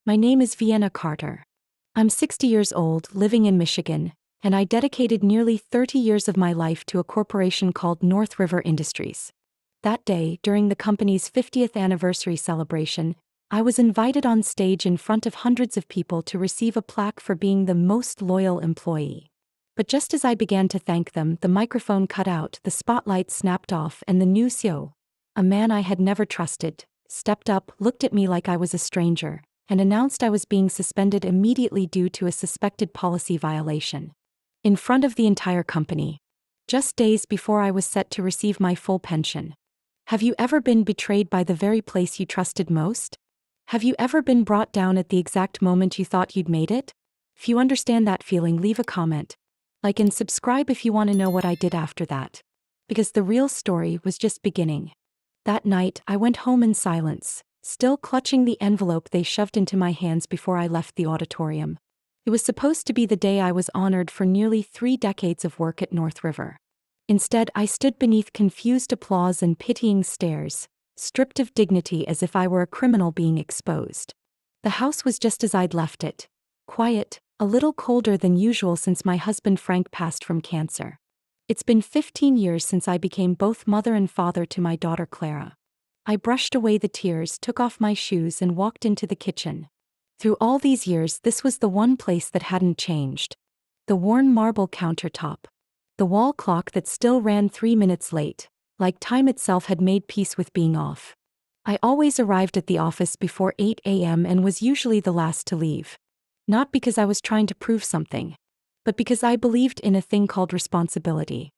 My name is Vienna Carter. I'm 60 years old, living in Michigan, and I dedicated nearly 30 years of my life to a corporation called North River Industries. That day, during the company's 50th anniversary celebration, I was invited on stage in front of hundreds of people to receive a plaque for being the most loyal employee. But just as I began to thank them, the microphone cut out, the spotlight snapped off, and the new CEO, a man I had never trusted, stepped up, looked at me like I was a stranger, and announced I was being suspended immediately due to a suspected policy violation. In front of the entire company. Just days before I was set to receive my full pension. Have you ever been betrayed by the very place you trusted most? Have you ever been brought down at the exact moment you thought you'd made it? If you understand that feeling, leave a comment. Like and subscribe if you want to know what I did after that. Because the real story was just beginning. That night, I went home in silence, still clutching the envelope they shoved into my hands before I left the auditorium. It was supposed to be the day I was honored for nearly 3 decades of work at North River. Instead, I stood beneath confused applause and pitying stares, stripped of dignity as if I were a criminal being exposed. The house was just as I'd left it. Quiet, a little colder than usual since my husband Frank passed from cancer. It's been 15 years since I became both mother and father to my daughter Clara. I brushed away the tears, took off my shoes, and walked into the kitchen. Through all these years, this was the one place that hadn't changed. The worn marble countertop. The wall clock that still ran 3 minutes late, like time itself had made peace with being off. I always arrived at the office before 8 a.m. and was usually the last to leave. Not because I was trying to prove something, but because I believed in a thing called responsibility.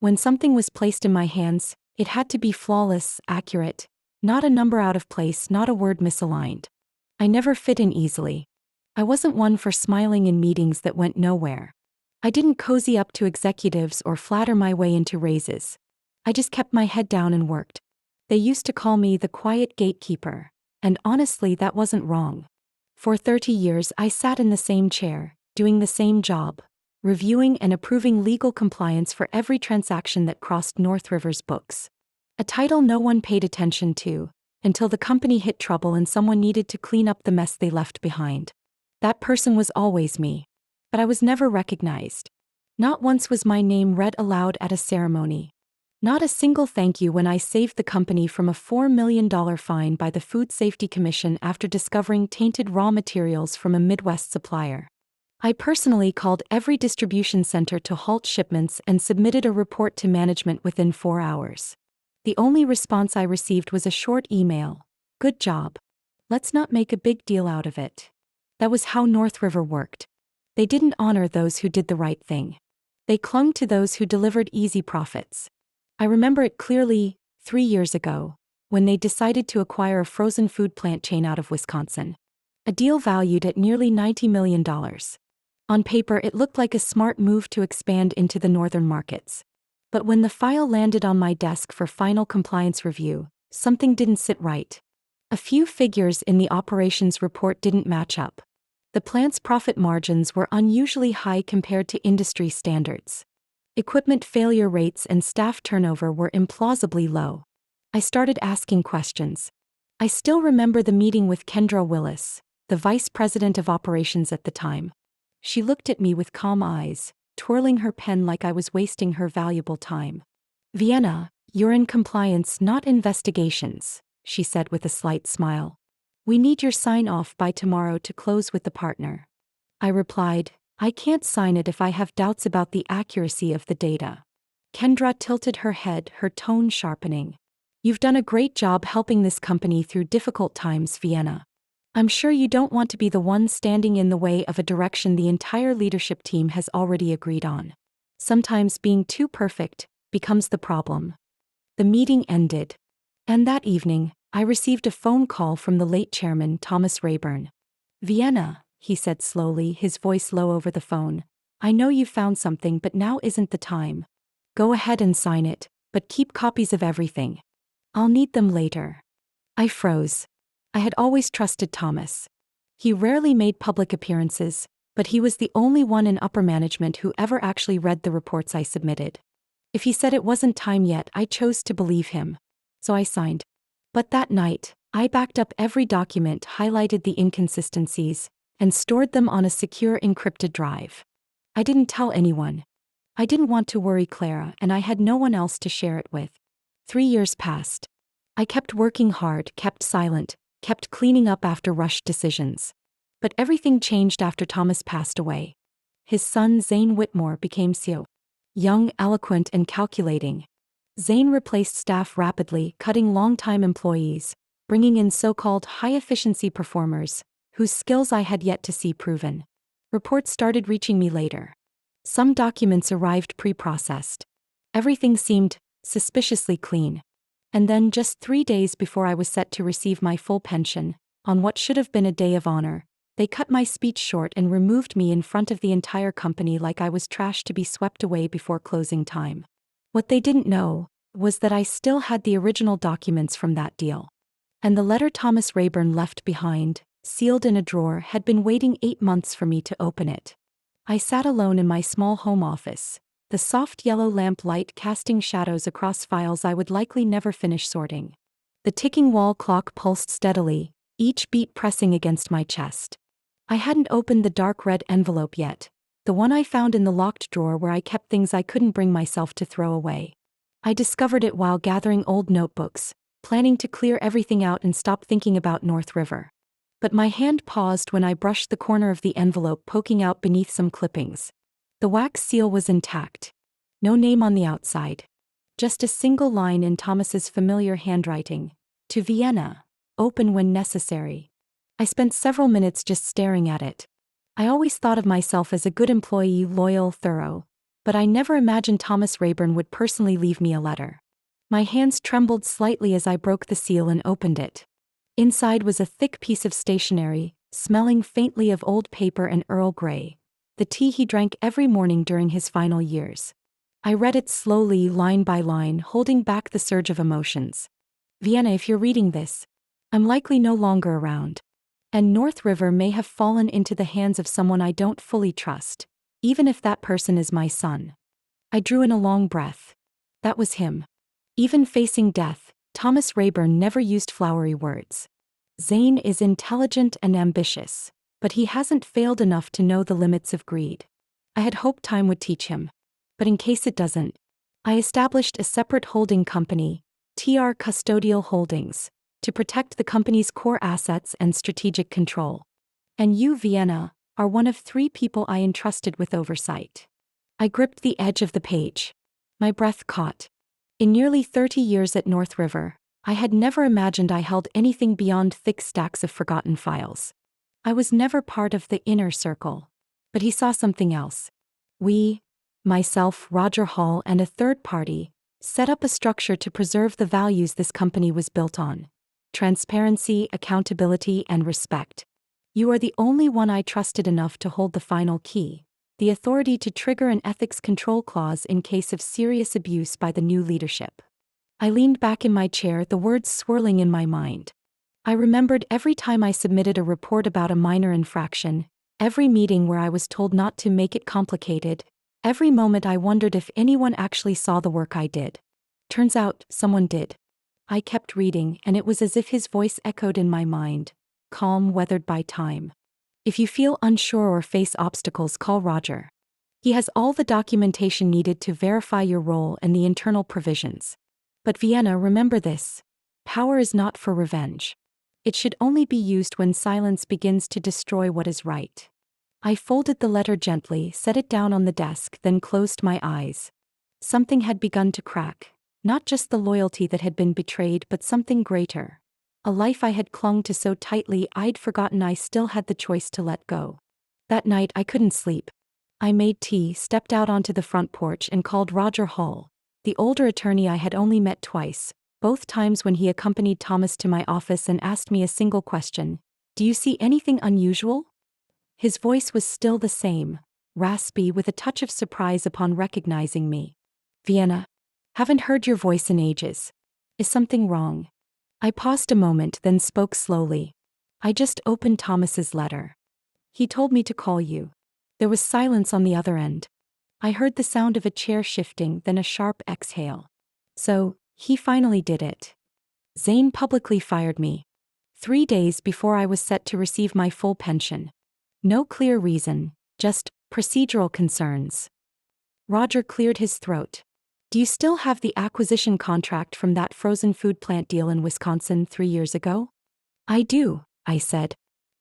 When something was placed in my hands, it had to be flawless, accurate, not a number out of place, not a word misaligned. I never fit in easily. I wasn't one for smiling in meetings that went nowhere. I didn't cozy up to executives or flatter my way into raises. I just kept my head down and worked. They used to call me the quiet gatekeeper, and honestly, that wasn't wrong. For 30 years, I sat in the same chair, doing the same job, reviewing and approving legal compliance for every transaction that crossed North River's books. A title no one paid attention to, until the company hit trouble and someone needed to clean up the mess they left behind. That person was always me. But I was never recognized. Not once was my name read aloud at a ceremony. Not a single thank you when I saved the company from a $4 million fine by the Food Safety Commission after discovering tainted raw materials from a Midwest supplier. I personally called every distribution center to halt shipments and submitted a report to management within 4 hours. The only response I received was a short email. Good job. Let's not make a big deal out of it. That was how North River worked. They didn't honor those who did the right thing. They clung to those who delivered easy profits. I remember it clearly, 3 years ago, when they decided to acquire a frozen food plant chain out of Wisconsin. A deal valued at nearly $90 million. On paper, it looked like a smart move to expand into the northern markets. But when the file landed on my desk for final compliance review, something didn't sit right. A few figures in the operations report didn't match up. The plant's profit margins were unusually high compared to industry standards. Equipment failure rates and staff turnover were implausibly low. I started asking questions. I still remember the meeting with Kendra Willis, the vice president of operations at the time. She looked at me with calm eyes, twirling her pen like I was wasting her valuable time. Vienna, you're in compliance, not investigations, she said with a slight smile. We need your sign-off by tomorrow to close with the partner. I replied, I can't sign it if I have doubts about the accuracy of the data. Kendra tilted her head, her tone sharpening. You've done a great job helping this company through difficult times, Vienna. I'm sure you don't want to be the one standing in the way of a direction the entire leadership team has already agreed on. Sometimes being too perfect becomes the problem. The meeting ended. And that evening, I received a phone call from the late chairman, Thomas Rayburn. Vienna, he said slowly, his voice low over the phone. I know you found something, but now isn't the time. Go ahead and sign it, but keep copies of everything. I'll need them later. I froze. I had always trusted Thomas. He rarely made public appearances, but he was the only one in upper management who ever actually read the reports I submitted. If he said it wasn't time yet, I chose to believe him. So I signed. But that night, I backed up every document, highlighted the inconsistencies, and stored them on a secure encrypted drive. I didn't tell anyone. I didn't want to worry Clara, and I had no one else to share it with. 3 years passed. I kept working hard, kept silent, kept cleaning up after rushed decisions. But everything changed after Thomas passed away. His son Zane Whitmore became CEO. Young, eloquent, and calculating. Zane replaced staff rapidly, cutting long-time employees, bringing in so-called high-efficiency performers, whose skills I had yet to see proven. Reports started reaching me later. Some documents arrived pre-processed. Everything seemed suspiciously clean. And then, just 3 days before I was set to receive my full pension, on what should have been a day of honor, they cut my speech short and removed me in front of the entire company like I was trash to be swept away before closing time. What they didn't know was that I still had the original documents from that deal. And the letter Thomas Rayburn left behind, sealed in a drawer, had been waiting 8 months for me to open it. I sat alone in my small home office, the soft yellow lamp light casting shadows across files I would likely never finish sorting. The ticking wall clock pulsed steadily, each beat pressing against my chest. I hadn't opened the dark red envelope yet, the one I found in the locked drawer where I kept things I couldn't bring myself to throw away. I discovered it while gathering old notebooks, planning to clear everything out and stop thinking about North River. But my hand paused when I brushed the corner of the envelope poking out beneath some clippings. The wax seal was intact. No name on the outside. Just a single line in Thomas's familiar handwriting. To Vienna. Open when necessary. I spent several minutes just staring at it. I always thought of myself as a good employee, loyal, thorough, but I never imagined Thomas Rayburn would personally leave me a letter. My hands trembled slightly as I broke the seal and opened it. Inside was a thick piece of stationery, smelling faintly of old paper and Earl Grey, the tea he drank every morning during his final years. I read it slowly, line by line, holding back the surge of emotions. Vienna, if you're reading this, I'm likely no longer around. And North River may have fallen into the hands of someone I don't fully trust, even if that person is my son. I drew in a long breath. That was him. Even facing death, Thomas Rayburn never used flowery words. Zane is intelligent and ambitious, but he hasn't failed enough to know the limits of greed. I had hoped time would teach him. But in case it doesn't, I established a separate holding company, TR Custodial Holdings, to protect the company's core assets and strategic control. And you, Vienna, are one of 3 people I entrusted with oversight. I gripped the edge of the page. My breath caught. In nearly 30 years at North River, I had never imagined I held anything beyond thick stacks of forgotten files. I was never part of the inner circle. But he saw something else. We, myself, Roger Hall, and a third party, set up a structure to preserve the values this company was built on. Transparency, accountability, and respect. You are the only one I trusted enough to hold the final key, the authority to trigger an ethics control clause in case of serious abuse by the new leadership. I leaned back in my chair, the words swirling in my mind. I remembered every time I submitted a report about a minor infraction, every meeting where I was told not to make it complicated, every moment I wondered if anyone actually saw the work I did. Turns out, someone did. I kept reading, and it was as if his voice echoed in my mind, calm, weathered by time. If you feel unsure or face obstacles, call Roger. He has all the documentation needed to verify your role and the internal provisions. But Vienna, remember this. Power is not for revenge. It should only be used when silence begins to destroy what is right. I folded the letter gently, set it down on the desk, then closed my eyes. Something had begun to crack. Not just the loyalty that had been betrayed, but something greater. A life I had clung to so tightly I'd forgotten I still had the choice to let go. That night I couldn't sleep. I made tea, stepped out onto the front porch, and called Roger Hall, the older attorney I had only met twice, both times when he accompanied Thomas to my office and asked me a single question. Do you see anything unusual? His voice was still the same, raspy, with a touch of surprise upon recognizing me. Vienna. Haven't heard your voice in ages. Is something wrong? I paused a moment, then spoke slowly. I just opened Thomas's letter. He told me to call you. There was silence on the other end. I heard the sound of a chair shifting, then a sharp exhale. So, he finally did it. Zane publicly fired me. 3 days before I was set to receive my full pension. No clear reason, just procedural concerns. Roger cleared his throat. Do you still have the acquisition contract from that frozen food plant deal in Wisconsin 3 years ago? I do, I said.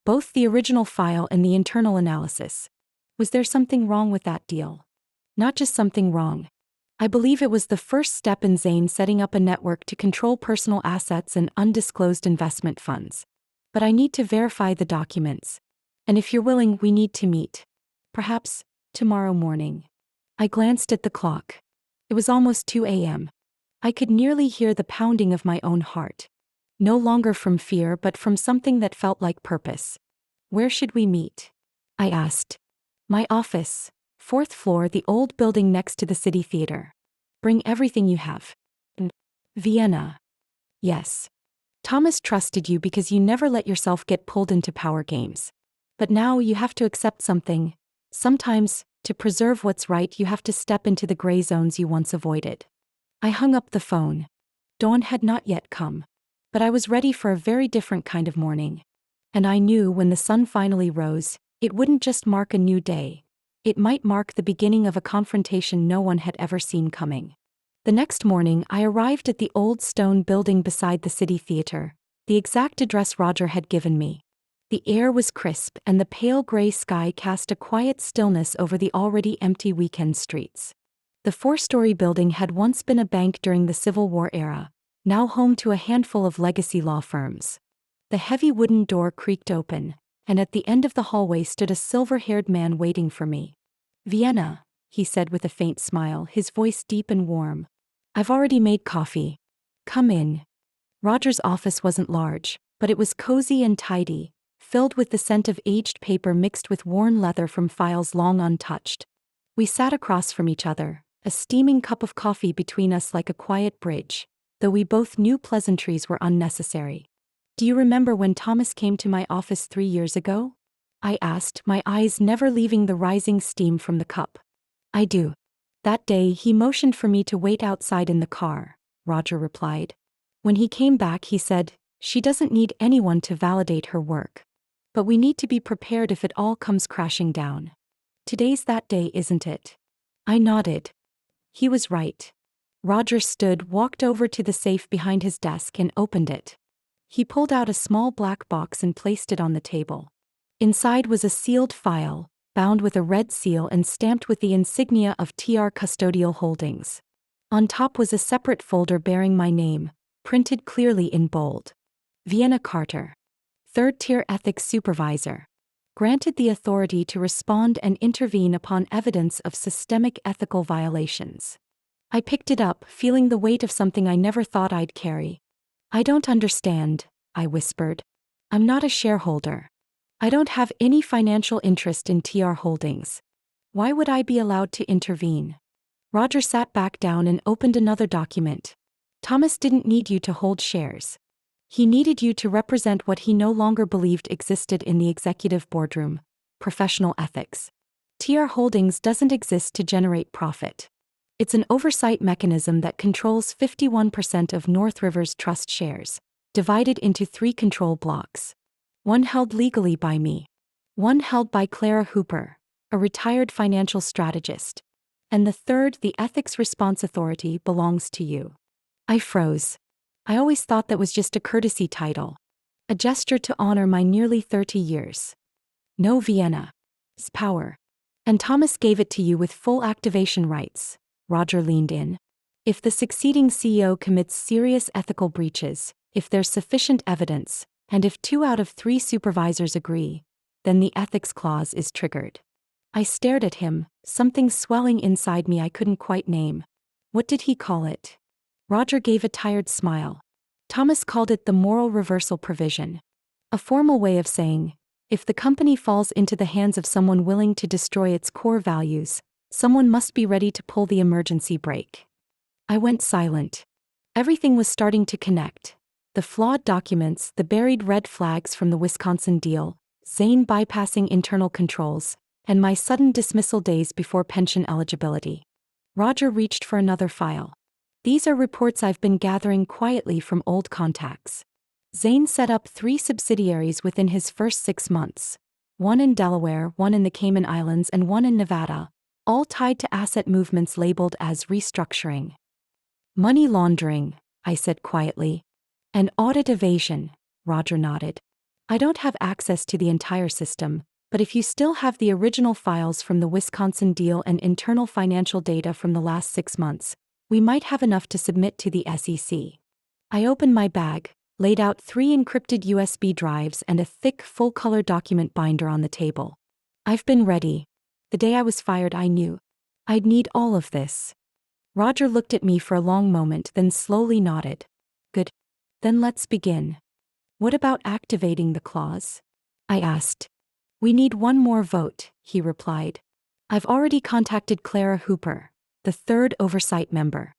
Both the original file and the internal analysis. Was there something wrong with that deal? Not just something wrong. I believe it was the first step in Zane setting up a network to control personal assets and undisclosed investment funds. But I need to verify the documents. And if you're willing, we need to meet. Perhaps tomorrow morning. I glanced at the clock. It was almost 2 a.m. I could nearly hear the pounding of my own heart. No longer from fear, but from something that felt like purpose. Where should we meet? I asked. My office, 4th floor, the old building next to the city theater. Bring everything you have. Vienna. Yes. Thomas trusted you because you never let yourself get pulled into power games. But now you have to accept something. Sometimes, to preserve what's right, you have to step into the gray zones you once avoided. I hung up the phone. Dawn had not yet come. But I was ready for a very different kind of morning. And I knew when the sun finally rose, it wouldn't just mark a new day. It might mark the beginning of a confrontation no one had ever seen coming. The next morning, I arrived at the old stone building beside the city theater, the exact address Roger had given me. The air was crisp and the pale gray sky cast a quiet stillness over the already empty weekend streets. The 4-story building had once been a bank during the Civil War era, now home to a handful of legacy law firms. The heavy wooden door creaked open, and at the end of the hallway stood a silver-haired man waiting for me. Vienna, he said with a faint smile, his voice deep and warm. I've already made coffee. Come in. Roger's office wasn't large, but it was cozy and tidy, filled with the scent of aged paper mixed with worn leather from files long untouched. We sat across from each other, a steaming cup of coffee between us like a quiet bridge, though we both knew pleasantries were unnecessary. Do you remember when Thomas came to my office 3 years ago? I asked, my eyes never leaving the rising steam from the cup. I do. That day he motioned for me to wait outside in the car, Roger replied. When he came back he said, she doesn't need anyone to validate her work. But we need to be prepared if it all comes crashing down. Today's that day, isn't it? I nodded. He was right. Roger stood, walked over to the safe behind his desk and opened it. He pulled out a small black box and placed it on the table. Inside was a sealed file, bound with a red seal and stamped with the insignia of TR Custodial Holdings. On top was a separate folder bearing my name, printed clearly in bold. Vienna Carter. 3rd-tier ethics supervisor. Granted the authority to respond and intervene upon evidence of systemic ethical violations. I picked it up, feeling the weight of something I never thought I'd carry. I don't understand, I whispered. I'm not a shareholder. I don't have any financial interest in TR Holdings. Why would I be allowed to intervene? Roger sat back down and opened another document. Thomas didn't need you to hold shares. He needed you to represent what he no longer believed existed in the executive boardroom: professional ethics. TR Holdings doesn't exist to generate profit. It's an oversight mechanism that controls 51% of North River's trust shares, divided into 3 control blocks. One held legally by me. One held by Clara Hooper, a retired financial strategist. And the third, the Ethics Response Authority, belongs to you. I froze. I always thought that was just a courtesy title. A gesture to honor my nearly 30 years. No, Vienna's power. And Thomas gave it to you with full activation rights. Roger leaned in. If the succeeding CEO commits serious ethical breaches, if there's sufficient evidence, and if 2 out of 3 supervisors agree, then the ethics clause is triggered. I stared at him, something swelling inside me I couldn't quite name. What did he call it? Roger gave a tired smile. Thomas called it the moral reversal provision. A formal way of saying, if the company falls into the hands of someone willing to destroy its core values, someone must be ready to pull the emergency brake. I went silent. Everything was starting to connect. The flawed documents, the buried red flags from the Wisconsin deal, Zane bypassing internal controls, and my sudden dismissal days before pension eligibility. Roger reached for another file. These are reports I've been gathering quietly from old contacts. Zane set up 3 subsidiaries within his first 6 months. One in Delaware, one in the Cayman Islands, and one in Nevada, all tied to asset movements labeled as restructuring. Money laundering, I said quietly. And audit evasion, Roger nodded. I don't have access to the entire system, but if you still have the original files from the Wisconsin deal and internal financial data from the last 6 months, we might have enough to submit to the SEC. I opened my bag, laid out 3 encrypted USB drives and a thick, full-color document binder on the table. I've been ready. The day I was fired, I knew I'd need all of this. Roger looked at me for a long moment, then slowly nodded. Good. Then let's begin. What about activating the clause? I asked. We need one more vote, he replied. I've already contacted Clara Hooper, the 3rd oversight member.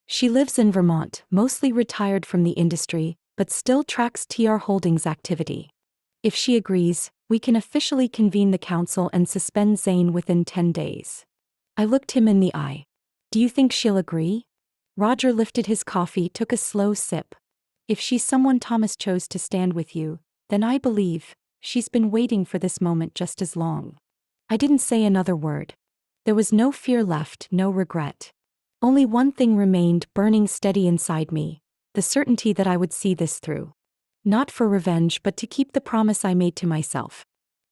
She lives in Vermont, mostly retired from the industry, but still tracks TR Holdings activity. If she agrees, we can officially convene the council and suspend Zane within 10 days. I looked him in the eye. Do you think she'll agree? Roger lifted his coffee, took a slow sip. If she's someone Thomas chose to stand with you, then I believe she's been waiting for this moment just as long. I didn't say another word. There was no fear left, no regret. Only one thing remained burning steady inside me, the certainty that I would see this through. Not for revenge, but to keep the promise I made to myself.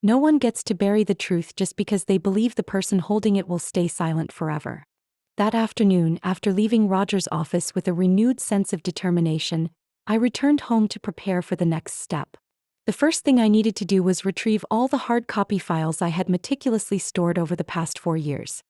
No one gets to bury the truth just because they believe the person holding it will stay silent forever. That afternoon, after leaving Roger's office with a renewed sense of determination, I returned home to prepare for the next step. The first thing I needed to do was retrieve all the hard copy files I had meticulously stored over the past 4 years.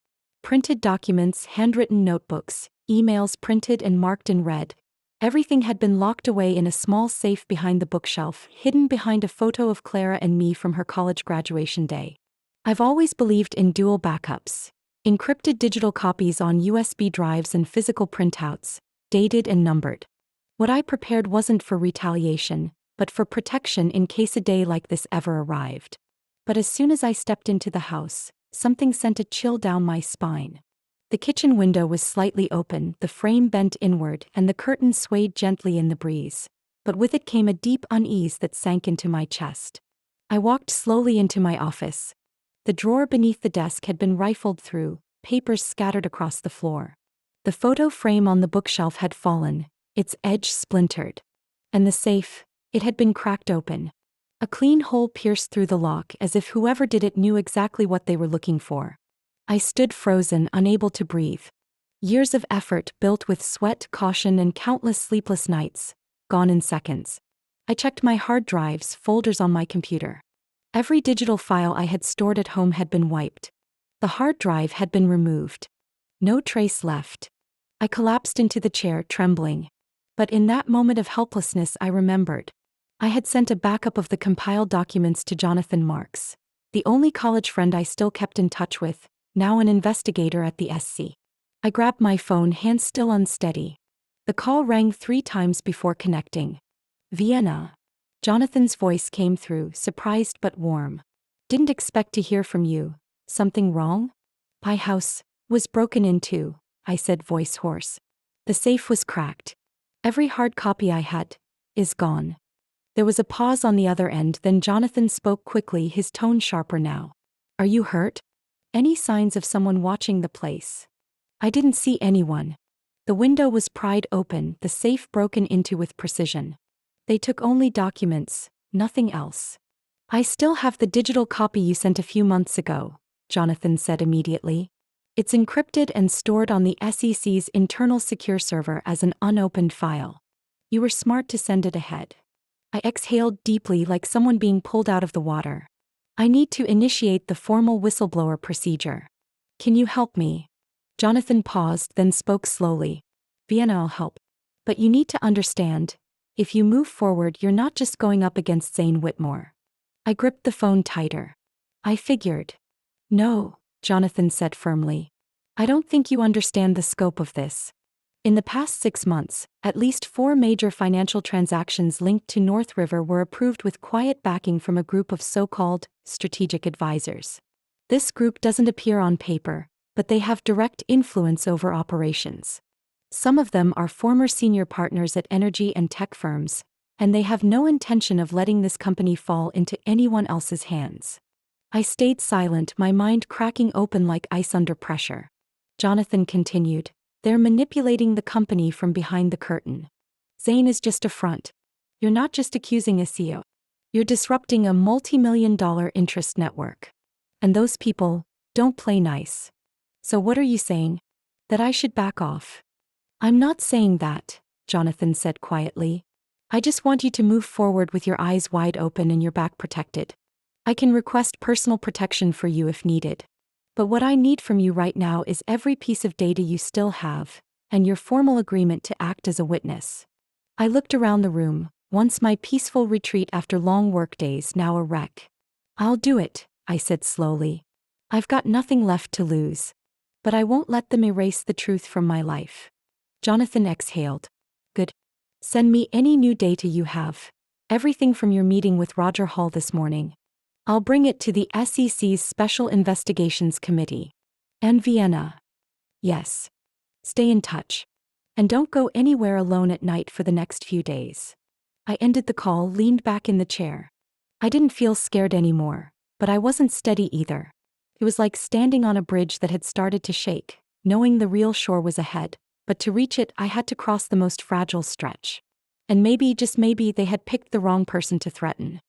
Printed documents, handwritten notebooks, emails printed and marked in red. Everything had been locked away in a small safe behind the bookshelf, hidden behind a photo of Clara and me from her college graduation day. I've always believed in dual backups. Encrypted digital copies on USB drives and physical printouts, dated and numbered. What I prepared wasn't for retaliation, but for protection in case a day like this ever arrived. But as soon as I stepped into the house, something sent a chill down my spine. The kitchen window was slightly open, the frame bent inward, and the curtain swayed gently in the breeze. But with it came a deep unease that sank into my chest. I walked slowly into my office. The drawer beneath the desk had been rifled through, papers scattered across the floor. The photo frame on the bookshelf had fallen, its edge splintered. And the safe, it had been cracked open. A clean hole pierced through the lock, as if whoever did it knew exactly what they were looking for. I stood frozen, unable to breathe. Years of effort built with sweat, caution, and countless sleepless nights, gone in seconds. I checked my hard drives, folders on my computer. Every digital file I had stored at home had been wiped. The hard drive had been removed. No trace left. I collapsed into the chair, trembling. But in that moment of helplessness, I remembered. I had sent a backup of the compiled documents to Jonathan Marks, the only college friend I still kept in touch with, now an investigator at the SC. I grabbed my phone, hands still unsteady. The call rang 3 times before connecting. Vienna. Jonathan's voice came through, surprised but warm. Didn't expect to hear from you. Something wrong? My house was broken into, I said, voice hoarse. The safe was cracked. Every hard copy I had is gone. There was a pause on the other end, then Jonathan spoke quickly, his tone sharper now. Are you hurt? Any signs of someone watching the place? I didn't see anyone. The window was pried open, the safe broken into with precision. They took only documents, nothing else. I still have the digital copy you sent a few months ago, Jonathan said immediately. It's encrypted and stored on the SEC's internal secure server as an unopened file. You were smart to send it ahead. I exhaled deeply, like someone being pulled out of the water. I need to initiate the formal whistleblower procedure. Can you help me? Jonathan paused, then spoke slowly. Vienna, I'll help. But you need to understand, if you move forward, you're not just going up against Zane Whitmore. I gripped the phone tighter. I figured. No, Jonathan said firmly. I don't think you understand the scope of this. In the past 6 months, at least 4 major financial transactions linked to North River were approved with quiet backing from a group of so-called strategic advisors. This group doesn't appear on paper, but they have direct influence over operations. Some of them are former senior partners at energy and tech firms, And they have no intention of letting this company fall into anyone else's hands. I stayed silent, my mind cracking open like ice under pressure. Jonathan continued, "They're manipulating the company from behind the curtain. Zain is just a front. You're not just accusing a CEO. You're disrupting a multi-million-dollar interest network. And those people don't play nice. So what are you saying? That I should back off?" "I'm not saying that," Jonathan said quietly. "I just want you to move forward with your eyes wide open and your back protected. I can request personal protection for you if needed. But what I need from you right now is every piece of data you still have, and your formal agreement to act as a witness." I looked around the room, once my peaceful retreat after long workdays, now a wreck. "I'll do it," I said slowly. "I've got nothing left to lose. But I won't let them erase the truth from my life." Jonathan exhaled. "Good. Send me any new data you have. Everything from your meeting with Roger Hall this morning. I'll bring it to the SEC's Special Investigations Committee. And Vienna. Yes. Stay in touch. And don't go anywhere alone at night for the next few days." I ended the call, leaned back in the chair. I didn't feel scared anymore, but I wasn't steady either. It was like standing on a bridge that had started to shake, knowing the real shore was ahead, but to reach it I had to cross the most fragile stretch. And maybe, just maybe, they had picked the wrong person to threaten.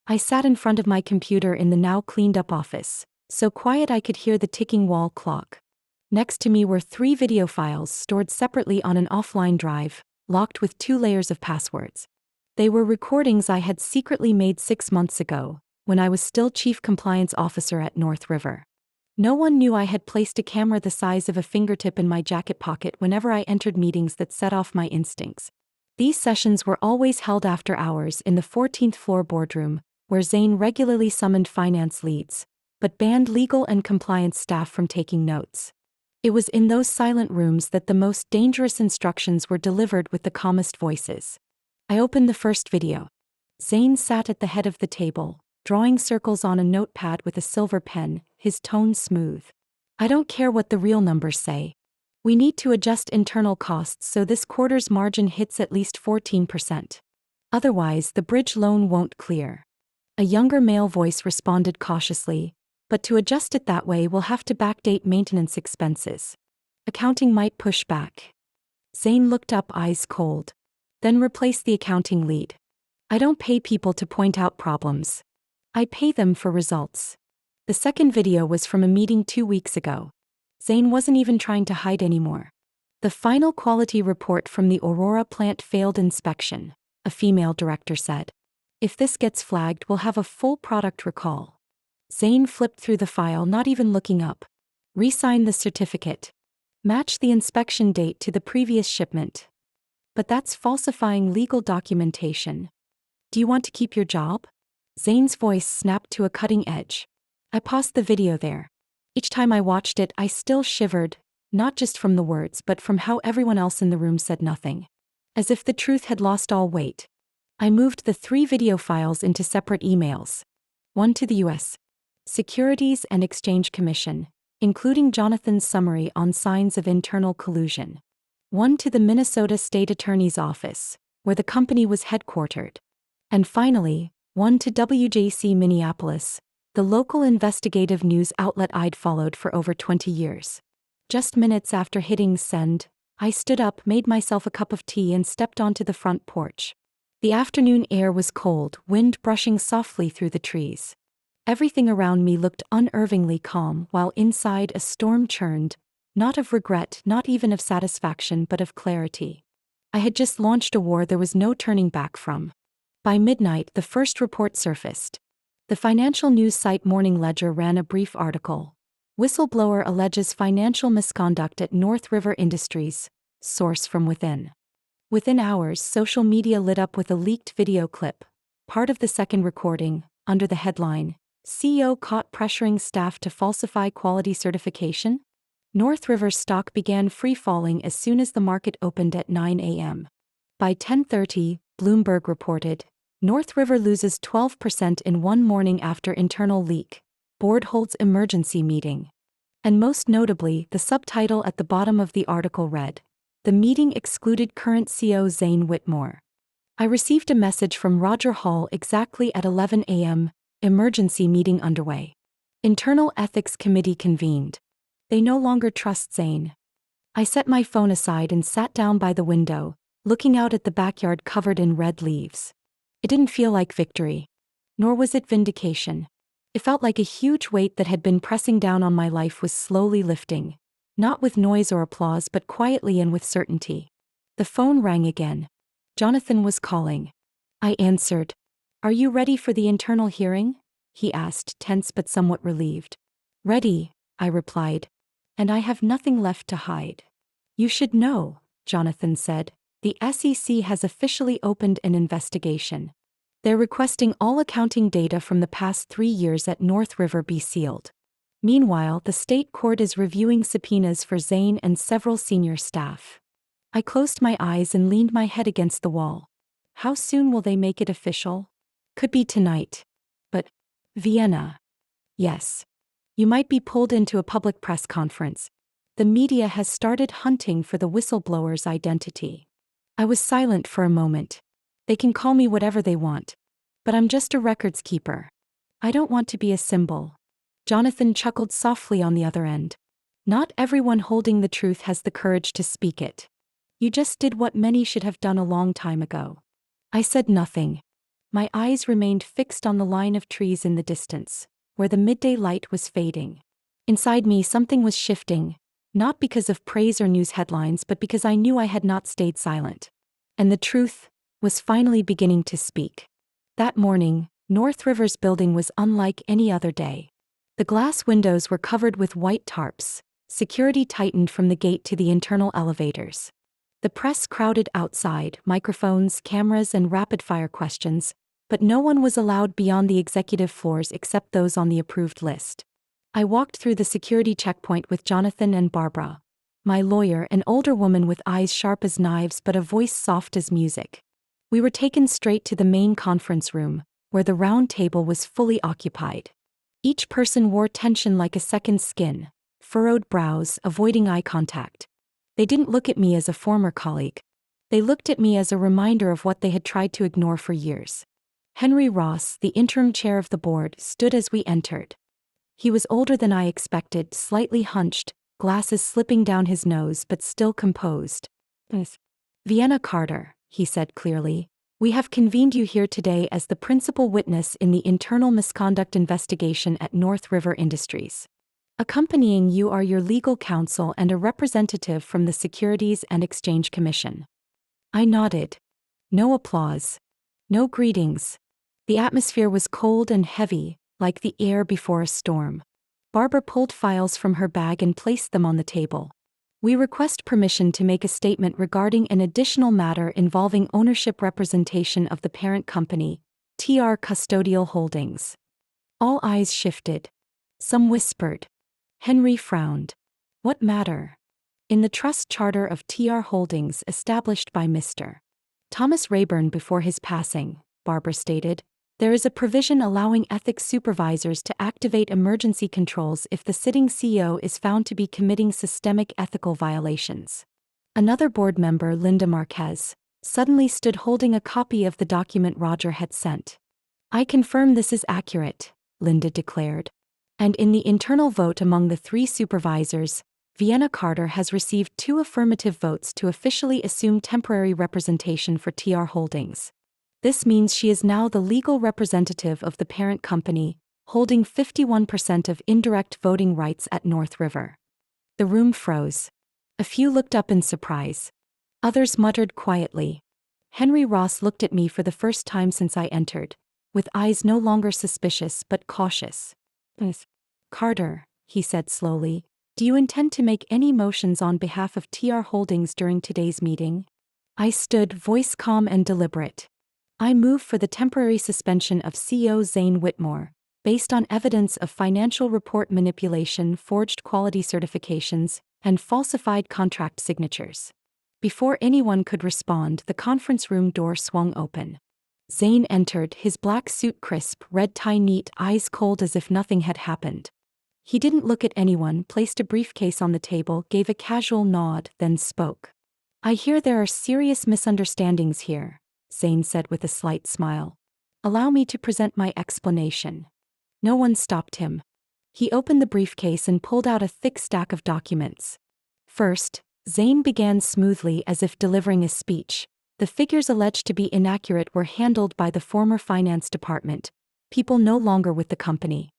I sat in front of my computer in the now cleaned-up office, so quiet I could hear the ticking wall clock. Next to me were 3 video files stored separately on an offline drive, locked with 2 layers of passwords. They were recordings I had secretly made 6 months ago, when I was still Chief Compliance Officer at North River. No one knew I had placed a camera the size of a fingertip in my jacket pocket whenever I entered meetings that set off my instincts. These sessions were always held after hours in the 14th floor boardroom, where Zain regularly summoned finance leads, but banned legal and compliance staff from taking notes. It was in those silent rooms that the most dangerous instructions were delivered with the calmest voices. I opened the first video. Zain sat at the head of the table, drawing circles on a notepad with a silver pen, his tone smooth. "I don't care what the real numbers say. We need to adjust internal costs so this quarter's margin hits at least 14%. Otherwise, the bridge loan won't clear." A younger male voice responded cautiously, "But to adjust it that way, we'll have to backdate maintenance expenses. Accounting might push back." Zain looked up, eyes cold. "Then replace the accounting lead. I don't pay people to point out problems. I pay them for results." The second video was from a meeting 2 weeks ago. Zain wasn't even trying to hide anymore. "The final quality report from the Aurora plant failed inspection," a female director said. "If this gets flagged, we'll have a full product recall." Zain flipped through the file, not even looking up. "Re-sign the certificate. Match the inspection date to the previous shipment." "But that's falsifying legal documentation. Do you want to keep your job?" Zain's voice snapped to a cutting edge. I paused the video there. Each time I watched it, I still shivered, not just from the words but from how everyone else in the room said nothing. As if the truth had lost all weight. I moved the 3 video files into separate emails. One to the U.S. Securities and Exchange Commission, including Jonathan's summary on signs of internal collusion. One to the Minnesota State Attorney's Office, where the company was headquartered. And finally, one to WJC Minneapolis, the local investigative news outlet I'd followed for over 20 years. Just minutes after hitting send, I stood up, made myself a cup of tea, and stepped onto the front porch. The afternoon air was cold, wind brushing softly through the trees. Everything around me looked unervingly calm, while inside a storm churned, not of regret, not even of satisfaction, but of clarity. I had just launched a war there was no turning back from. By midnight, the first report surfaced. The financial news site Morning Ledger ran a brief article. "Whistleblower alleges financial misconduct at North River Industries, source from within." Within hours, social media lit up with a leaked video clip, part of the second recording, under the headline, "CEO caught pressuring staff to falsify quality certification?" North River's stock began free-falling as soon as the market opened at 9 a.m. By 10:30, Bloomberg reported, North River loses 12% in one morning after internal leak. Board holds emergency meeting. And most notably, the subtitle at the bottom of the article read, "The meeting excluded current CEO Zain Whitmore." I received a message from Roger Hall exactly at 11 a.m., emergency meeting underway. Internal Ethics Committee convened. They no longer trust Zane. I set my phone aside and sat down by the window, looking out at the backyard covered in red leaves. It didn't feel like victory. Nor was it vindication. It felt like a huge weight that had been pressing down on my life was slowly lifting. Not with noise or applause but quietly and with certainty. The phone rang again. Jonathan was calling. I answered. "Are you ready for the internal hearing?" he asked, tense but somewhat relieved. "Ready," I replied. "And I have nothing left to hide." "You should know," Jonathan said. "The SEC has officially opened an investigation. They're requesting all accounting data from the past 3 years at North River be sealed. Meanwhile, the state court is reviewing subpoenas for Zane and several senior staff." I closed my eyes and leaned my head against the wall. How soon will they make it official? Could be tonight. But Vienna. Yes. You might be pulled into a public press conference. The media has started hunting for the whistleblower's identity. I was silent for a moment. They can call me whatever they want. But I'm just a records keeper. I don't want to be a symbol. Jonathan chuckled softly on the other end. Not everyone holding the truth has the courage to speak it. You just did what many should have done a long time ago. I said nothing. My eyes remained fixed on the line of trees in the distance, where the midday light was fading. Inside me something was shifting, not because of praise or news headlines but because I knew I had not stayed silent. And the truth was finally beginning to speak. That morning, North River's building was unlike any other day. The glass windows were covered with white tarps, security tightened from the gate to the internal elevators. The press crowded outside, microphones, cameras, and rapid-fire questions, but no one was allowed beyond the executive floors except those on the approved list. I walked through the security checkpoint with Jonathan and Barbara, my lawyer, an older woman with eyes sharp as knives but a voice soft as music. We were taken straight to the main conference room, where the round table was fully occupied. Each person wore tension like a second skin, furrowed brows, avoiding eye contact. They didn't look at me as a former colleague. They looked at me as a reminder of what they had tried to ignore for years. Henry Ross, the interim chair of the board, stood as we entered. He was older than I expected, slightly hunched, glasses slipping down his nose but still composed. "Vienna Carter," he said clearly, "we have convened you here today as the principal witness in the internal misconduct investigation at North River Industries. Accompanying you are your legal counsel and a representative from the Securities and Exchange Commission." I nodded. No applause. No greetings. The atmosphere was cold and heavy, like the air before a storm. Barbara pulled files from her bag and placed them on the table. "We request permission to make a statement regarding an additional matter involving ownership representation of the parent company, TR Custodial Holdings." All eyes shifted. Some whispered. Henry frowned. "What matter?" "In the trust charter of TR Holdings established by Mr. Thomas Rayburn before his passing," Barbara stated, "there is a provision allowing ethics supervisors to activate emergency controls if the sitting CEO is found to be committing systemic ethical violations." Another board member, Linda Marquez, suddenly stood holding a copy of the document Roger had sent. "I confirm this is accurate," Linda declared. "And in the internal vote among the 3 supervisors, Vienna Carter has received 2 affirmative votes to officially assume temporary representation for TR Holdings. This means she is now the legal representative of the parent company, holding 51% of indirect voting rights at North River." The room froze. A few looked up in surprise. Others muttered quietly. Henry Ross looked at me for the first time since I entered, with eyes no longer suspicious but cautious. "Carter," he said slowly, "do you intend to make any motions on behalf of TR Holdings during today's meeting?" I stood, voice calm and deliberate. "I move for the temporary suspension of CEO Zane Whitmore, based on evidence of financial report manipulation, forged quality certifications, and falsified contract signatures." Before anyone could respond, the conference room door swung open. Zane entered, his black suit crisp, red tie neat, eyes cold as if nothing had happened. He didn't look at anyone, placed a briefcase on the table, gave a casual nod, then spoke. "I hear there are serious misunderstandings here. Zane said with a slight smile. Allow me to present my explanation. No one stopped him. He opened the briefcase and pulled out a thick stack of documents. First, Zane began smoothly as if delivering a speech. The figures alleged to be inaccurate were handled by the former finance department, people no longer with the company.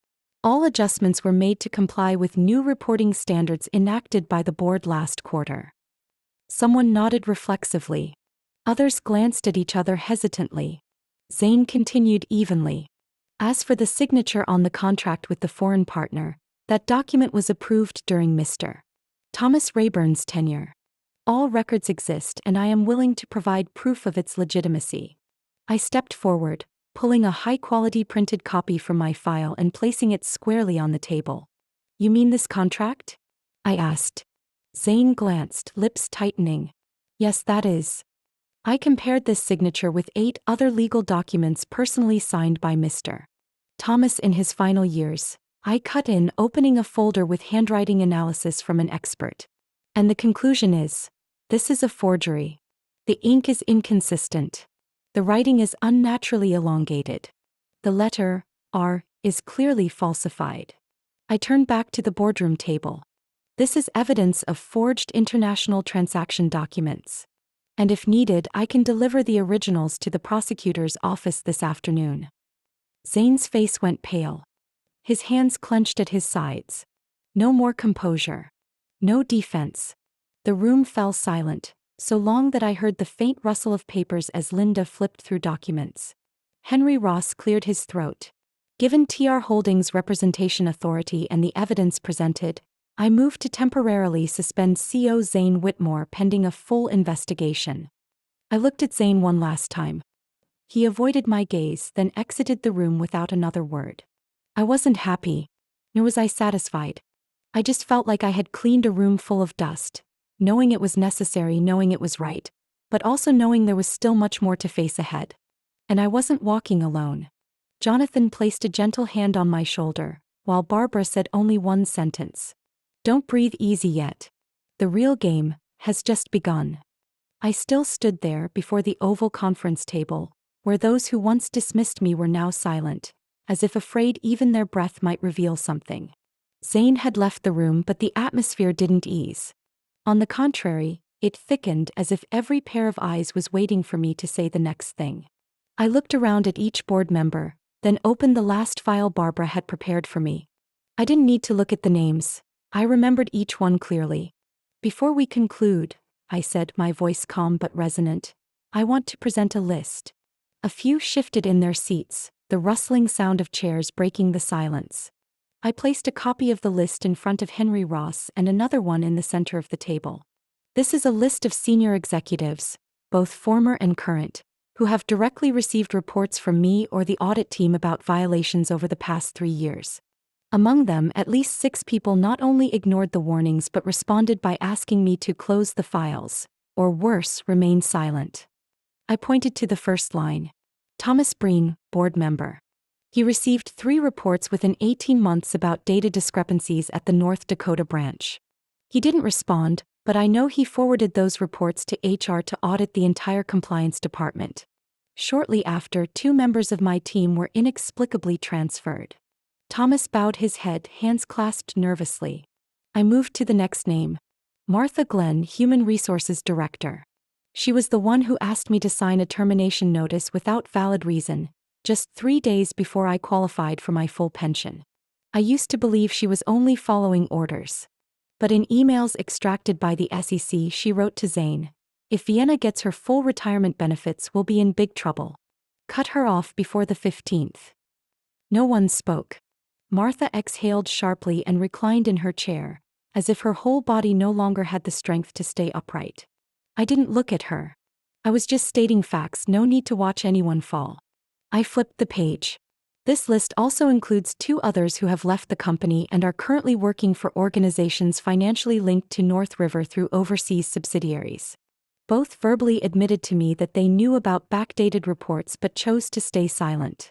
All adjustments were made to comply with new reporting standards enacted by the board last quarter. Someone nodded reflexively. Others glanced at each other hesitantly. Zane continued evenly. As for the signature on the contract with the foreign partner, that document was approved during Mr. Thomas Rayburn's tenure. All records exist and I am willing to provide proof of its legitimacy. I stepped forward, pulling a high-quality printed copy from my file and placing it squarely on the table. You mean this contract? I asked. Zane glanced, lips tightening. Yes, that is. I compared this signature with 8 other legal documents personally signed by Mr. Thomas in his final years. I cut in, opening a folder with handwriting analysis from an expert. And the conclusion is, this is a forgery. The ink is inconsistent. The writing is unnaturally elongated. The letter, R, is clearly falsified. I turned back to the boardroom table. This is evidence of forged international transaction documents. And if needed, I can deliver the originals to the prosecutor's office this afternoon. Zane's face went pale. His hands clenched at his sides. No more composure. No defense. The room fell silent, so long that I heard the faint rustle of papers as Linda flipped through documents. Henry Ross cleared his throat. Given TR Holdings' representation authority and the evidence presented, I moved to temporarily suspend CO Zane Whitmore pending a full investigation. I looked at Zane one last time. He avoided my gaze, then exited the room without another word. I wasn't happy, nor was I satisfied. I just felt like I had cleaned a room full of dust, knowing it was necessary, knowing it was right, but also knowing there was still much more to face ahead. And I wasn't walking alone. Jonathan placed a gentle hand on my shoulder, while Barbara said only one sentence. Don't breathe easy yet. The real game has just begun. I still stood there before the oval conference table, where those who once dismissed me were now silent, as if afraid even their breath might reveal something. Zane had left the room, but the atmosphere didn't ease. On the contrary, it thickened as if every pair of eyes was waiting for me to say the next thing. I looked around at each board member, then opened the last file Barbara had prepared for me. I didn't need to look at the names. I remembered each one clearly. Before we conclude, I said, my voice calm but resonant, I want to present a list. A few shifted in their seats, the rustling sound of chairs breaking the silence. I placed a copy of the list in front of Henry Ross and another one in the center of the table. This is a list of senior executives, both former and current, who have directly received reports from me or the audit team about violations over the past 3 years. Among them, at least 6 people not only ignored the warnings but responded by asking me to close the files, or worse, remain silent. I pointed to the first line. Thomas Breen, board member. He received 3 reports within 18 months about data discrepancies at the North Dakota branch. He didn't respond, but I know he forwarded those reports to HR to audit the entire compliance department. Shortly after, 2 members of my team were inexplicably transferred. Thomas bowed his head, hands clasped nervously. I moved to the next name. Martha Glenn, Human Resources Director. She was the one who asked me to sign a termination notice without valid reason, just 3 days before I qualified for my full pension. I used to believe she was only following orders. But in emails extracted by the SEC, she wrote to Zane, if Vienna gets her full retirement benefits, we'll be in big trouble. Cut her off before the 15th. No one spoke. Martha exhaled sharply and reclined in her chair, as if her whole body no longer had the strength to stay upright. I didn't look at her. I was just stating facts, no need to watch anyone fall. I flipped the page. This list also includes 2 others who have left the company and are currently working for organizations financially linked to North River through overseas subsidiaries. Both verbally admitted to me that they knew about backdated reports but chose to stay silent.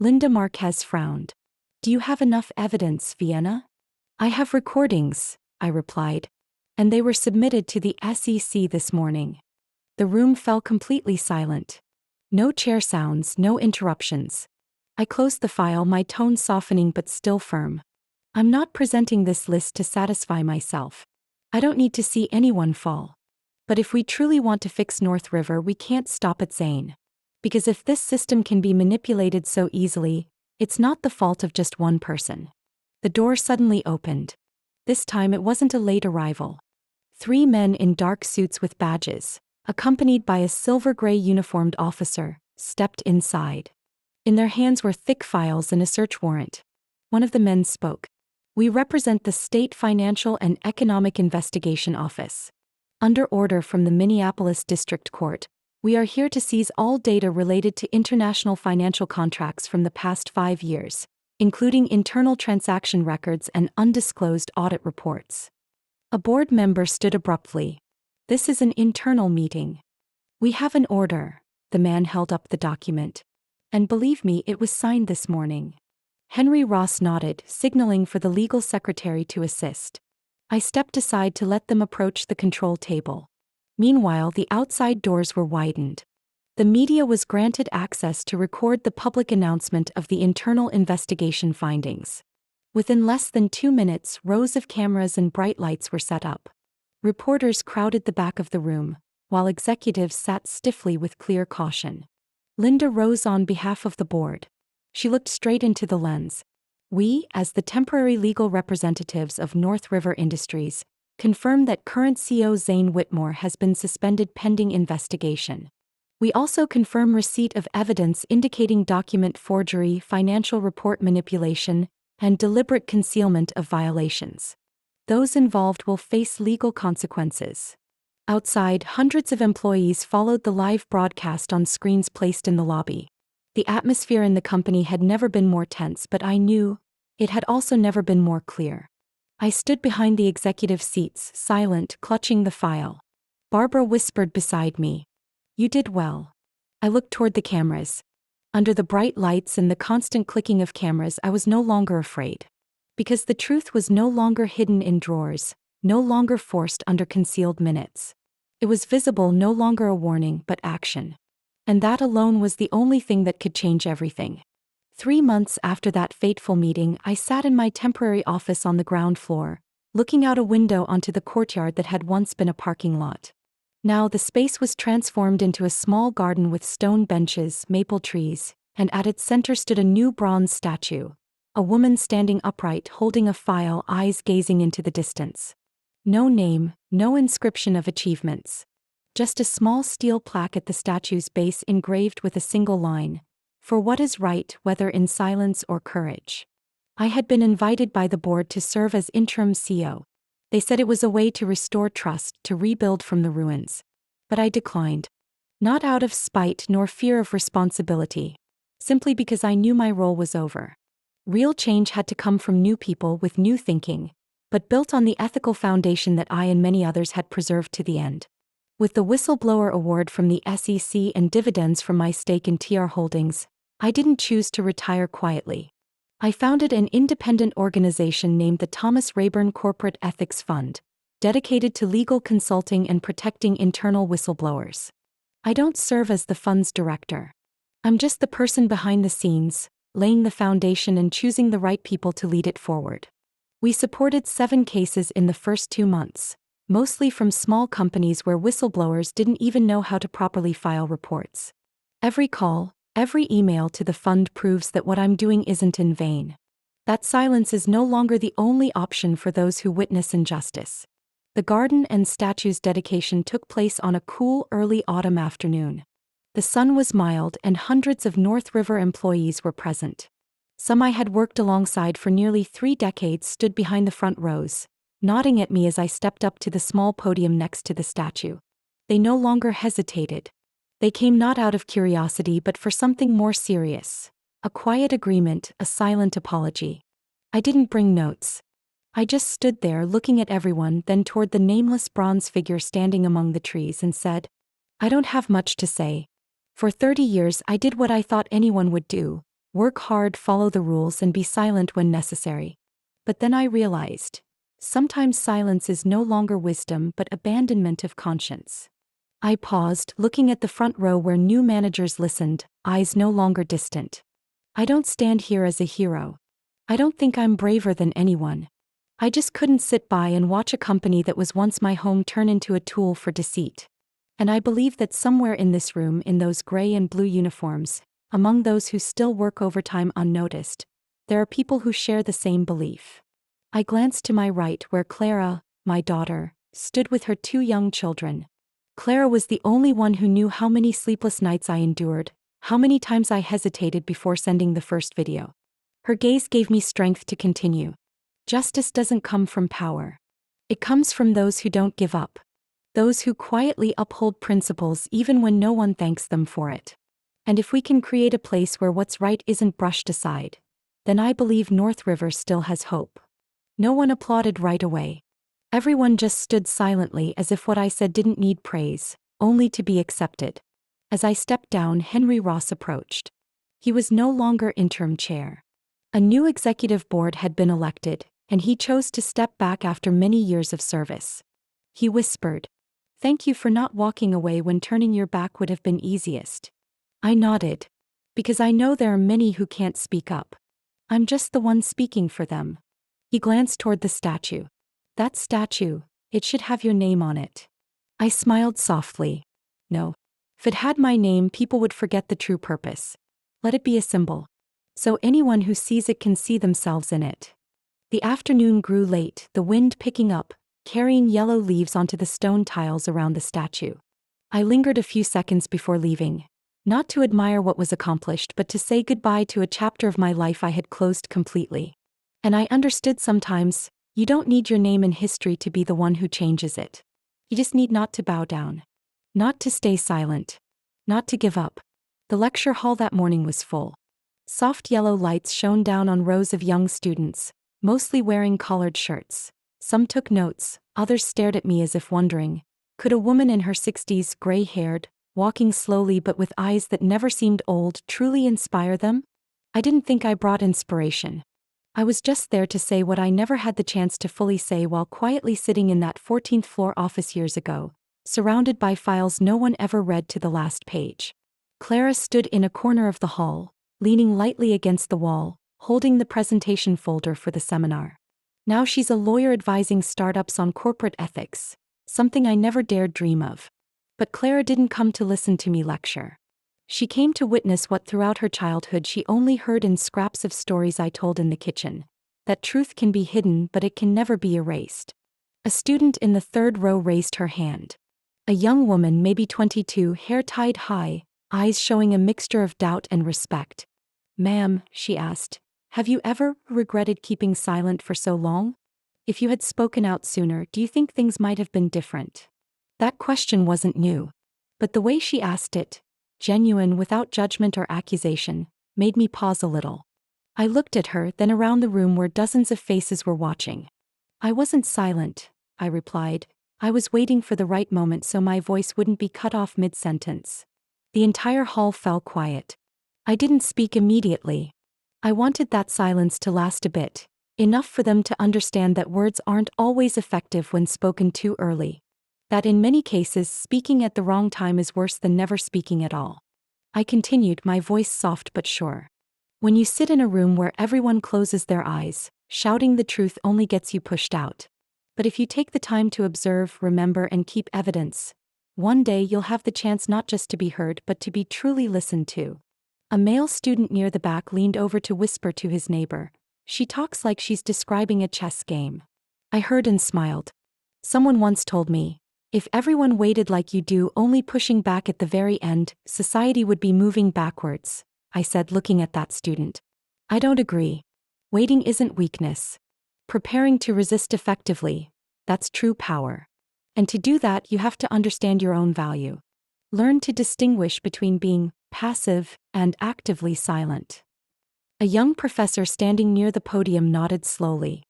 Linda Marquez frowned. Do you have enough evidence, Vienna? I have recordings, I replied, and they were submitted to the SEC this morning. The room fell completely silent. No chair sounds, no interruptions. I closed the file, my tone softening but still firm. I'm not presenting this list to satisfy myself. I don't need to see anyone fall. But if we truly want to fix North River, we can't stop at Zane. Because if this system can be manipulated so easily, it's not the fault of just one person. The door suddenly opened. This time it wasn't a late arrival. 3 men in dark suits with badges, accompanied by a silver-gray uniformed officer, stepped inside. In their hands were thick files and a search warrant. One of the men spoke. "We represent the State Financial and Economic Investigation Office. Under order from the Minneapolis District Court, we are here to seize all data related to international financial contracts from the past 5 years, including internal transaction records and undisclosed audit reports." A board member stood abruptly. "This is an internal meeting. We have an order." The man held up the document. "And believe me, it was signed this morning." Henry Ross nodded, signaling for the legal secretary to assist. I stepped aside to let them approach the control table. Meanwhile, the outside doors were widened. The media was granted access to record the public announcement of the internal investigation findings. Within less than 2 minutes, rows of cameras and bright lights were set up. Reporters crowded the back of the room, while executives sat stiffly with clear caution. Linda rose on behalf of the board. She looked straight into the lens. "We, as the temporary legal representatives of North River Industries, confirm that current CEO Zane Whitmore has been suspended pending investigation. We also confirm receipt of evidence indicating document forgery, financial report manipulation, and deliberate concealment of violations. Those involved will face legal consequences." Outside, hundreds of employees followed the live broadcast on screens placed in the lobby. The atmosphere in the company had never been more tense, but I knew it had also never been more clear. I stood behind the executive seats, silent, clutching the file. Barbara whispered beside me. "You did well." I looked toward the cameras. Under the bright lights and the constant clicking of cameras, I was no longer afraid. Because the truth was no longer hidden in drawers, no longer forced under concealed minutes. It was visible, no longer a warning, but action. And that alone was the only thing that could change everything. 3 months after that fateful meeting, I sat in my temporary office on the ground floor, looking out a window onto the courtyard that had once been a parking lot. Now the space was transformed into a small garden with stone benches, maple trees, and at its center stood a new bronze statue, a woman standing upright holding a file, eyes gazing into the distance. No name, no inscription of achievements. Just a small steel plaque at the statue's base engraved with a single line, "For what is right, whether in silence or courage." I had been invited by the board to serve as interim CEO. They said it was a way to restore trust, to rebuild from the ruins. But I declined. Not out of spite nor fear of responsibility. Simply because I knew my role was over. Real change had to come from new people with new thinking, but built on the ethical foundation that I and many others had preserved to the end. With the whistleblower award from the SEC and dividends from my stake in TR Holdings, I didn't choose to retire quietly. I founded an independent organization named the Thomas Rayburn Corporate Ethics Fund, dedicated to legal consulting and protecting internal whistleblowers. I don't serve as the fund's director. I'm just the person behind the scenes, laying the foundation and choosing the right people to lead it forward. We supported 7 cases in the first 2 months, mostly from small companies where whistleblowers didn't even know how to properly file reports. Every call, every email to the fund proves that what I'm doing isn't in vain. That silence is no longer the only option for those who witness injustice. The garden and statue's dedication took place on a cool early autumn afternoon. The sun was mild and hundreds of North River employees were present. Some I had worked alongside for nearly 3 decades stood behind the front rows, nodding at me as I stepped up to the small podium next to the statue. They no longer hesitated. They came not out of curiosity but for something more serious. A quiet agreement, a silent apology. I didn't bring notes. I just stood there looking at everyone, then toward the nameless bronze figure standing among the trees and said, "I don't have much to say. For 30 years I did what I thought anyone would do, work hard, follow the rules, and be silent when necessary. But then I realized, sometimes silence is no longer wisdom but abandonment of conscience. I paused, looking at the front row where new managers listened, eyes no longer distant. I don't stand here as a hero. I don't think I'm braver than anyone. I just couldn't sit by and watch a company that was once my home turn into a tool for deceit. And I believe that somewhere in this room, in those gray and blue uniforms, among those who still work overtime unnoticed, there are people who share the same belief. I glanced to my right where Clara, my daughter, stood with her two young children. Clara was the only one who knew how many sleepless nights I endured, how many times I hesitated before sending the first video. Her gaze gave me strength to continue. Justice doesn't come from power. It comes from those who don't give up. Those who quietly uphold principles even when no one thanks them for it. And if we can create a place where what's right isn't brushed aside, then I believe North River still has hope. No one applauded right away. Everyone just stood silently as if what I said didn't need praise, only to be accepted. As I stepped down, Henry Ross approached. He was no longer interim chair. A new executive board had been elected, and he chose to step back after many years of service. He whispered, "Thank you for not walking away when turning your back would have been easiest." I nodded. Because I know there are many who can't speak up. I'm just the one speaking for them. He glanced toward the statue. That statue, it should have your name on it. I smiled softly. No. If it had my name, people would forget the true purpose. Let it be a symbol. So anyone who sees it can see themselves in it. The afternoon grew late, the wind picking up, carrying yellow leaves onto the stone tiles around the statue. I lingered a few seconds before leaving, not to admire what was accomplished but to say goodbye to a chapter of my life I had closed completely. And I understood sometimes, you don't need your name in history to be the one who changes it. You just need not to bow down. Not to stay silent. Not to give up. The lecture hall that morning was full. Soft yellow lights shone down on rows of young students, mostly wearing collared shirts. Some took notes, others stared at me as if wondering, could a woman in her 60s, gray-haired, walking slowly but with eyes that never seemed old, truly inspire them? I didn't think I brought inspiration. I was just there to say what I never had the chance to fully say while quietly sitting in that 14th floor office years ago, surrounded by files no one ever read to the last page. Clara stood in a corner of the hall, leaning lightly against the wall, holding the presentation folder for the seminar. Now she's a lawyer advising startups on corporate ethics, something I never dared dream of. But Clara didn't come to listen to me lecture. She came to witness what throughout her childhood she only heard in scraps of stories I told in the kitchen, that truth can be hidden but it can never be erased. A student in the third row raised her hand. A young woman, maybe 22, hair tied high, eyes showing a mixture of doubt and respect. "Ma'am," she asked, "have you ever regretted keeping silent for so long? If you had spoken out sooner, do you think things might have been different?" That question wasn't new. But the way she asked it, genuine without judgment or accusation, made me pause a little. I looked at her, then around the room where dozens of faces were watching. "I wasn't silent," I replied. "I was waiting for the right moment so my voice wouldn't be cut off mid-sentence." The entire hall fell quiet. I didn't speak immediately. I wanted that silence to last a bit, enough for them to understand that words aren't always effective when spoken too early. That in many cases, speaking at the wrong time is worse than never speaking at all. I continued, my voice soft but sure. "When you sit in a room where everyone closes their eyes, shouting the truth only gets you pushed out. But if you take the time to observe, remember, and keep evidence, one day you'll have the chance not just to be heard but to be truly listened to." A male student near the back leaned over to whisper to his neighbor, "She talks like she's describing a chess game." I heard and smiled. Someone once told me, if everyone waited like you do, only pushing back at the very end, society would be moving backwards, I said, looking at that student. I don't agree. Waiting isn't weakness. Preparing to resist effectively, that's true power. And to do that, you have to understand your own value. Learn to distinguish between being passive and actively silent. A young professor standing near the podium nodded slowly.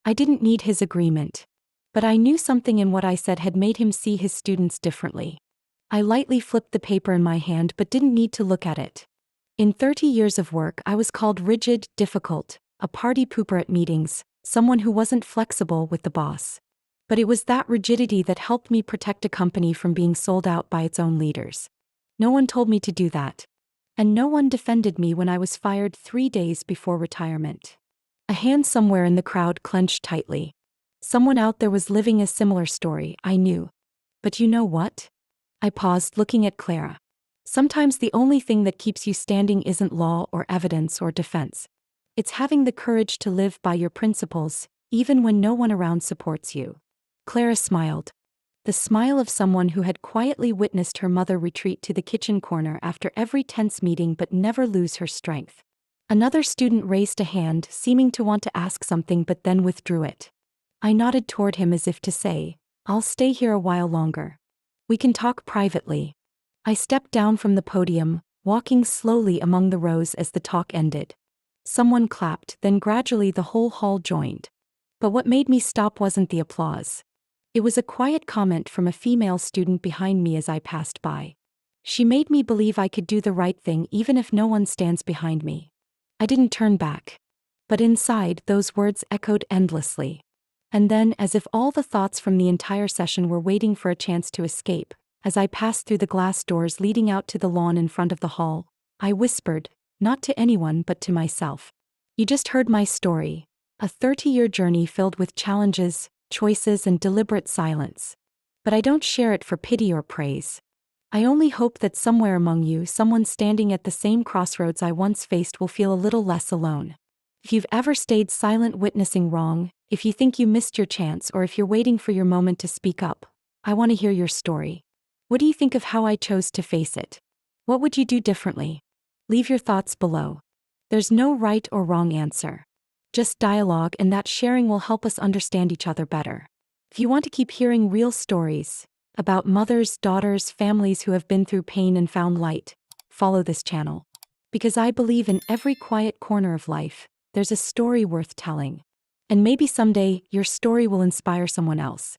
I didn't need his agreement. But I knew something in what I said had made him see his students differently. I lightly flipped the paper in my hand but didn't need to look at it. In 30 years of work, I was called rigid, difficult, a party pooper at meetings, someone who wasn't flexible with the boss. But it was that rigidity that helped me protect a company from being sold out by its own leaders. No one told me to do that. And no one defended me when I was fired 3 days before retirement. A hand somewhere in the crowd clenched tightly. Someone out there was living a similar story, I knew. But you know what? I paused, looking at Clara. Sometimes the only thing that keeps you standing isn't law or evidence or defense. It's having the courage to live by your principles, even when no one around supports you. Clara smiled. The smile of someone who had quietly witnessed her mother retreat to the kitchen corner after every tense meeting but never lose her strength. Another student raised a hand, seeming to want to ask something but then withdrew it. I nodded toward him as if to say, "I'll stay here a while longer. We can talk privately." I stepped down from the podium, walking slowly among the rows as the talk ended. Someone clapped, then gradually the whole hall joined. But what made me stop wasn't the applause. It was a quiet comment from a female student behind me as I passed by. She made me believe I could do the right thing even if no one stands behind me. I didn't turn back. But inside, those words echoed endlessly. And then, as if all the thoughts from the entire session were waiting for a chance to escape, as I passed through the glass doors leading out to the lawn in front of the hall, I whispered, not to anyone but to myself. You just heard my story. A 30-year journey filled with challenges, choices, and deliberate silence. But I don't share it for pity or praise. I only hope that somewhere among you, someone standing at the same crossroads I once faced will feel a little less alone. If you've ever stayed silent witnessing wrong, if you think you missed your chance, or if you're waiting for your moment to speak up, I want to hear your story. What do you think of how I chose to face it? What would you do differently? Leave your thoughts below. There's no right or wrong answer. Just dialogue, and that sharing will help us understand each other better. If you want to keep hearing real stories about mothers, daughters, families who have been through pain and found light, follow this channel. Because I believe in every quiet corner of life, there's a story worth telling. And maybe someday, your story will inspire someone else.